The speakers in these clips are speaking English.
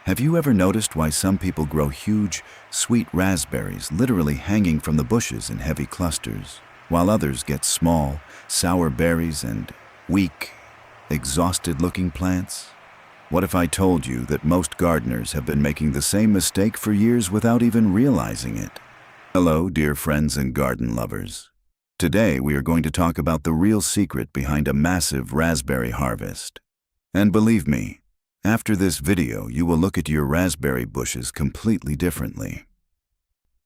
Have you ever noticed why some people grow huge, sweet raspberries literally hanging from the bushes in heavy clusters, while others get small, sour berries and weak, exhausted-looking plants? What if I told you that most gardeners have been making the same mistake for years without even realizing it? Hello, dear friends and garden lovers. Today we are going to talk about the real secret behind a massive raspberry harvest. And believe me, after this video, you will look at your raspberry bushes completely differently.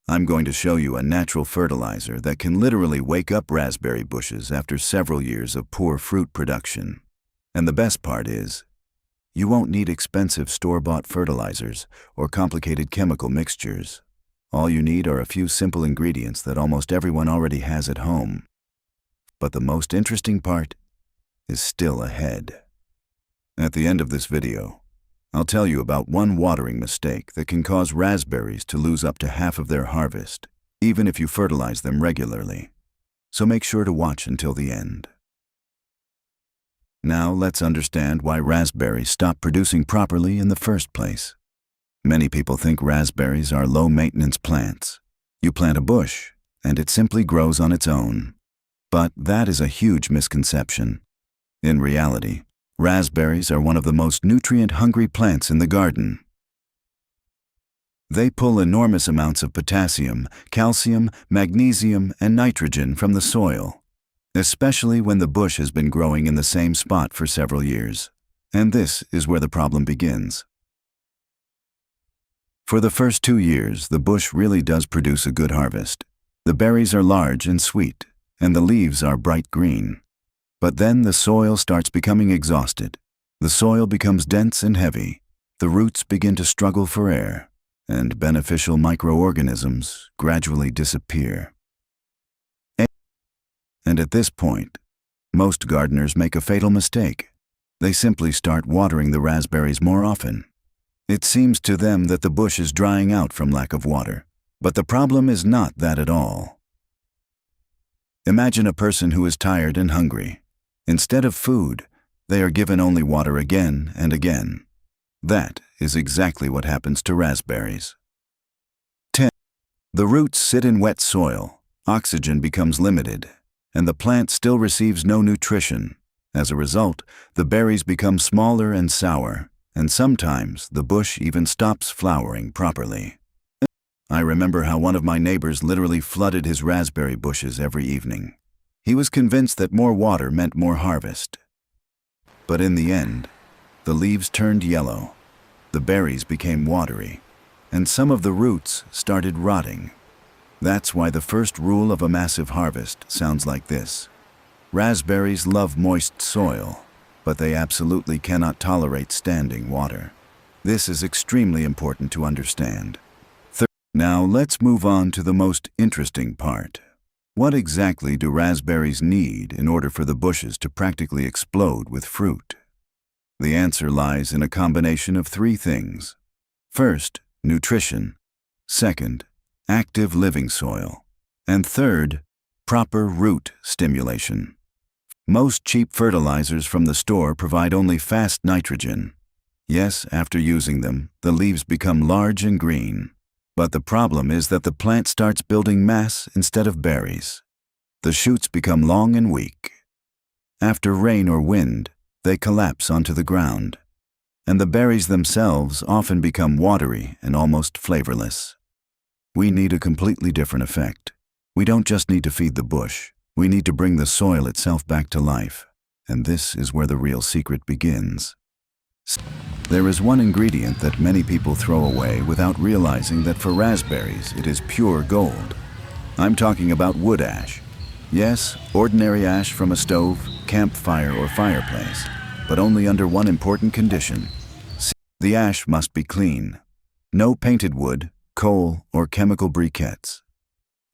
I'm going to show you a natural fertilizer that can literally wake up raspberry bushes after several years of poor fruit production. And the best part is, you won't need expensive store-bought fertilizers or complicated chemical mixtures. All you need are a few simple ingredients that almost everyone already has at home. But the most interesting part is still ahead. At the end of this video, I'll tell you about one watering mistake that can cause raspberries to lose up to half of their harvest, even if you fertilize them regularly. So make sure to watch until the end. Now let's understand why raspberries stop producing properly in the first place. Many people think raspberries are low-maintenance plants. You plant a bush, and it simply grows on its own. But that is a huge misconception. In reality, raspberries are one of the most nutrient-hungry plants in the garden. They pull enormous amounts of potassium, calcium, magnesium, and nitrogen from the soil, especially when the bush has been growing in the same spot for several years. And this is where the problem begins. For the first 2 years, the bush really does produce a good harvest. The berries are large and sweet, and the leaves are bright green. But then the soil starts becoming exhausted. The soil becomes dense and heavy. The roots begin to struggle for air, and beneficial microorganisms gradually disappear. And at this point, most gardeners make a fatal mistake. They simply start watering the raspberries more often. It seems to them that the bush is drying out from lack of water, but the problem is not that at all. Imagine a person who is tired and hungry. Instead of food, they are given only water again and again. That is exactly what happens to raspberries. 10. The roots sit in wet soil, oxygen becomes limited, and the plant still receives no nutrition. As a result, the berries become smaller and sour, and sometimes the bush even stops flowering properly. I remember how one of my neighbors literally flooded his raspberry bushes every evening. He was convinced that more water meant more harvest. But in the end, the leaves turned yellow, the berries became watery, and some of the roots started rotting. That's why the first rule of a massive harvest sounds like this. Raspberries love moist soil, but they absolutely cannot tolerate standing water. This is extremely important to understand. Now let's move on to the most interesting part. What exactly do raspberries need in order for the bushes to practically explode with fruit? The answer lies in a combination of 3 things. First, nutrition. Second, active living soil. And third, proper root stimulation. Most cheap fertilizers from the store provide only fast nitrogen. Yes, after using them, the leaves become large and green. But the problem is that the plant starts building mass instead of berries. The shoots become long and weak. After rain or wind, they collapse onto the ground. And the berries themselves often become watery and almost flavorless. We need a completely different effect. We don't just need to feed the bush. We need to bring the soil itself back to life. And this is where the real secret begins. There is one ingredient that many people throw away without realizing that for raspberries it is pure gold. I'm talking about wood ash. Yes, ordinary ash from a stove, campfire, or fireplace, but only under one important condition. The ash must be clean. No painted wood, coal, or chemical briquettes.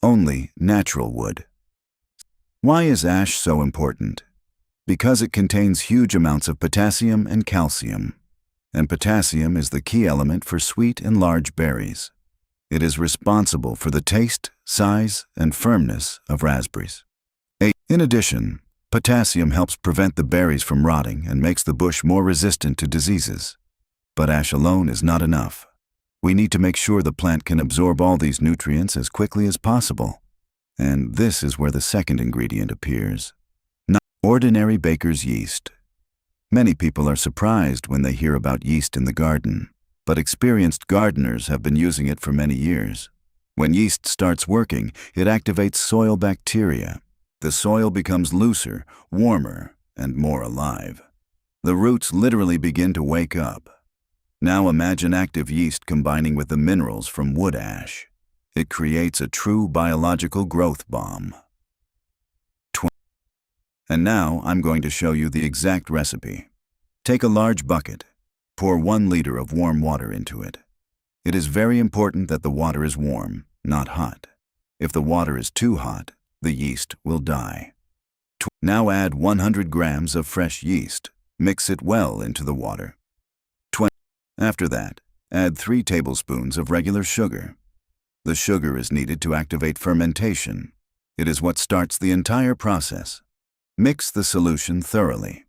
Only natural wood. Why is ash so important? Because it contains huge amounts of potassium and calcium. And potassium is the key element for sweet and large berries. It is responsible for the taste, size, and firmness of raspberries. In addition, potassium helps prevent the berries from rotting and makes the bush more resistant to diseases. But ash alone is not enough. We need to make sure the plant can absorb all these nutrients as quickly as possible. And this is where the second ingredient appears. Not ordinary baker's yeast. Many people are surprised when they hear about yeast in the garden, but experienced gardeners have been using it for many years. When yeast starts working, it activates soil bacteria. The soil becomes looser, warmer, and more alive. The roots literally begin to wake up. Now imagine active yeast combining with the minerals from wood ash. It creates a true biological growth bomb. And now I'm going to show you the exact recipe. Take a large bucket. Pour 1 liter of warm water into it. It is very important that the water is warm, not hot. If the water is too hot, the yeast will die. Now add 100 grams of fresh yeast. Mix it well into the water. After that, add 3 tablespoons of regular sugar. The sugar is needed to activate fermentation. It is what starts the entire process. Mix the solution thoroughly.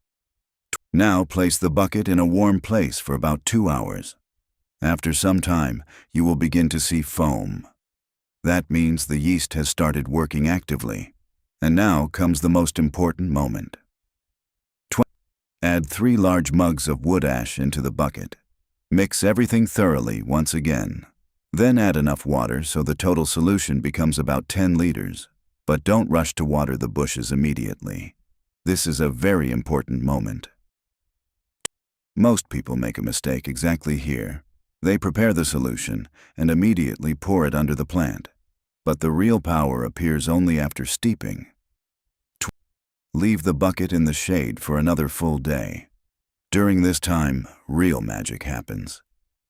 Now place the bucket in a warm place for about 2 hours. After some time, you will begin to see foam. That means the yeast has started working actively. And now comes the most important moment. Add 3 large mugs of wood ash into the bucket. Mix everything thoroughly once again. Then add enough water so the total solution becomes about 10 liters. But don't rush to water the bushes immediately. This is a very important moment. Most people make a mistake exactly here. They prepare the solution and immediately pour it under the plant. But the real power appears only after steeping. Leave the bucket in the shade for another full day. During this time, real magic happens.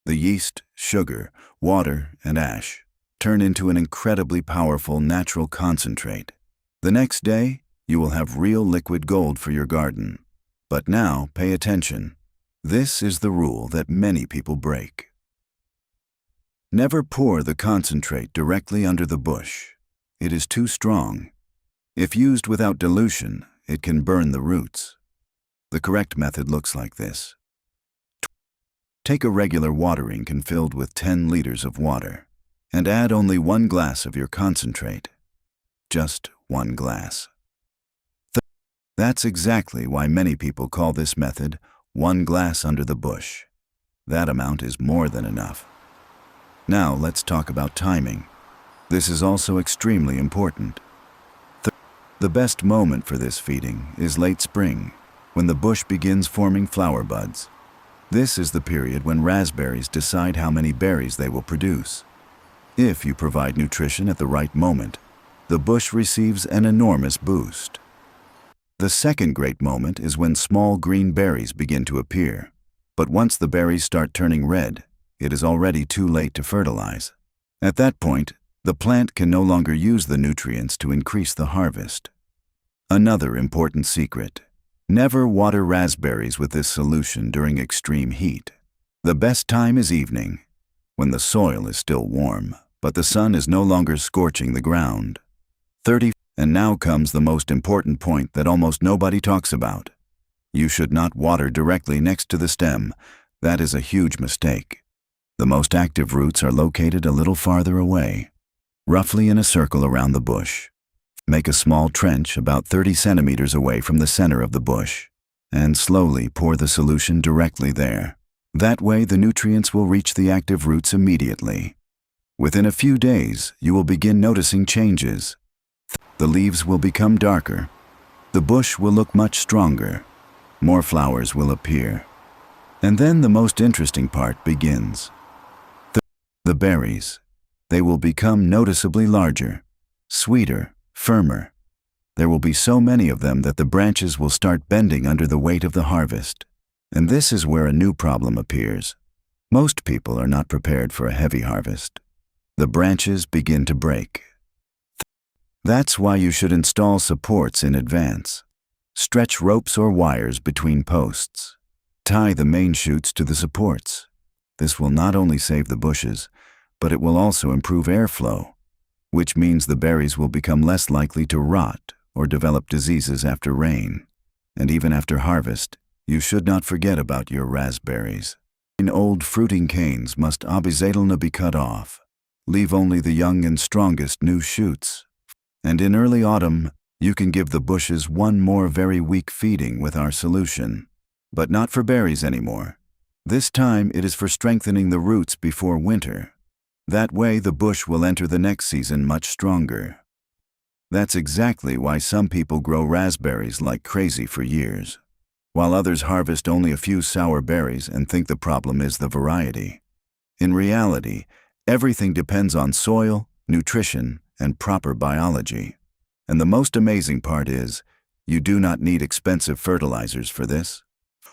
The yeast, sugar, water, and ash turn into an incredibly powerful natural concentrate. The next day, you will have real liquid gold for your garden. But now, pay attention. This is the rule that many people break. Never pour the concentrate directly under the bush. It is too strong. If used without dilution, it can burn the roots. The correct method looks like this. Take a regular watering can filled with 10 liters of water and add only 1 glass of your concentrate. Just 1 glass. That's exactly why many people call this method 1 glass under the bush. That amount is more than enough. Now let's talk about timing. This is also extremely important. The best moment for this feeding is late spring, when the bush begins forming flower buds. This is the period when raspberries decide how many berries they will produce. If you provide nutrition at the right moment, the bush receives an enormous boost. The second great moment is when small green berries begin to appear. But once the berries start turning red, it is already too late to fertilize. At that point, the plant can no longer use the nutrients to increase the harvest. Another important secret. Never water raspberries with this solution during extreme heat. The best time is evening, when the soil is still warm, but the sun is no longer scorching the ground. And now comes the most important point that almost nobody talks about. You should not water directly next to the stem. That is a huge mistake. The most active roots are located a little farther away, roughly in a circle around the bush. Make a small trench about 30 centimeters away from the center of the bush, and slowly pour the solution directly there. That way the nutrients will reach the active roots immediately. Within a few days, you will begin noticing changes. The leaves will become darker. The bush will look much stronger. More flowers will appear. And then the most interesting part begins. The berries. They will become noticeably larger, sweeter, firmer. There will be so many of them that the branches will start bending under the weight of the harvest. And this is where a new problem appears. Most people are not prepared for a heavy harvest. The branches begin to break. That's why you should install supports in advance. Stretch ropes or wires between posts. Tie the main shoots to the supports. This will not only save the bushes, but it will also improve airflow, which means the berries will become less likely to rot or develop diseases after rain. And even after harvest, you should not forget about your raspberries. Old fruiting canes must obviously be cut off. Leave only the young and strongest new shoots. And in early autumn, you can give the bushes one more very weak feeding with our solution. But not for berries anymore. This time it is for strengthening the roots before winter. That way the bush will enter the next season much stronger. That's exactly why some people grow raspberries like crazy for years, while others harvest only a few sour berries and think the problem is the variety. In reality, everything depends on soil, nutrition, and proper biology. And the most amazing part is, you do not need expensive fertilizers for this.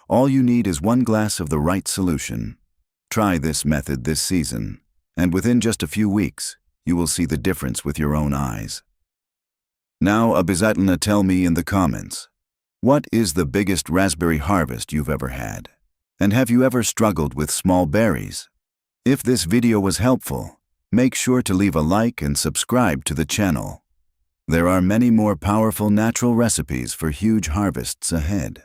All you need is 1 glass of the right solution. Try this method this season, and within just a few weeks, you will see the difference with your own eyes. Now, tell me in the comments, what is the biggest raspberry harvest you've ever had? And have you ever struggled with small berries? If this video was helpful, make sure to leave a like and subscribe to the channel. There are many more powerful natural recipes for huge harvests ahead.